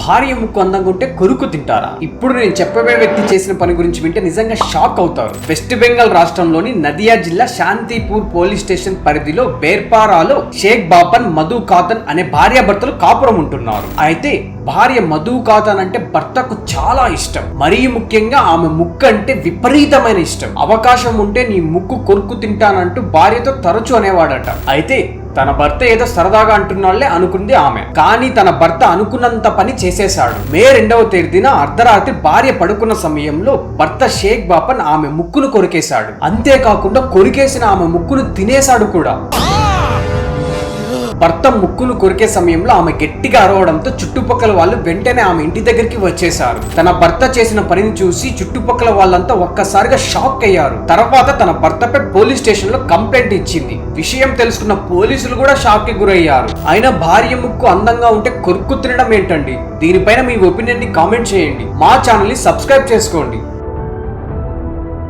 భార్య ముక్కు అందంగా ఉంటే కొరుకు తింటారా? ఇప్పుడు నేను చెప్పబోయే వ్యక్తి చేసిన పని గురించి వింటే నిజంగా షాక్ అవుతారు. వెస్ట్ బెంగాల్ రాష్ట్రంలోని నదియా జిల్లా శాంతిపూర్ పోలీస్ స్టేషన్ పరిధిలో బేర్పారాలో షేక్ బాపన్ మధు ఖాతన్ అనే భార్యాభర్తలు కాపురం ఉంటున్నారు. అయితే భార్య మధు ఖాతన్ అంటే భర్తకు చాలా ఇష్టం. మరీ ముఖ్యంగా ఆమె ముక్కు అంటే విపరీతమైన ఇష్టం. అవకాశం ఉంటే నీ ముక్కు కొరుకు తింటానంటూ భార్యతో తరచు అనేవాడట. అయితే తన భర్త ఏదో సరదాగా అంటున్నాళ్లే అనుకుంది ఆమె. కానీ తన భర్త అనుకున్నంత పని చేసేశాడు. మే 2వ తేదీన అర్ధరాత్రి భార్య పడుకున్న సమయంలో భర్త షేక్ బాపన్ ఆమె ముక్కును కొరికేశాడు. అంతేకాకుండా కొరికేసిన ఆమె ముక్కును తినేశాడు కూడా. భర్త ముక్కును కొరికే సమయంలో ఆమె గట్టిగా అరవడంతో చుట్టుపక్కల వాళ్ళు వెంటనే ఆమె ఇంటి దగ్గరికి వచ్చేశారు. తన భర్త చేసిన పనిని చూసి చుట్టుపక్కల వాళ్ళంతా ఒక్కసారిగా షాక్ అయ్యారు. తర్వాత తన భర్తపై పోలీస్ స్టేషన్ లో కంప్లైంట్ ఇచ్చింది. విషయం తెలుసుకున్న పోలీసులు కూడా షాక్ కి గురయ్యారు. అయినా భార్య ముక్కు అందంగా ఉంటే కొరుకు తినడం ఏంటండి? దీనిపైన మీ ఒపీనియన్ ని కామెంట్ చేయండి. మా ఛానల్ ని సబ్స్క్రైబ్ చేసుకోండి.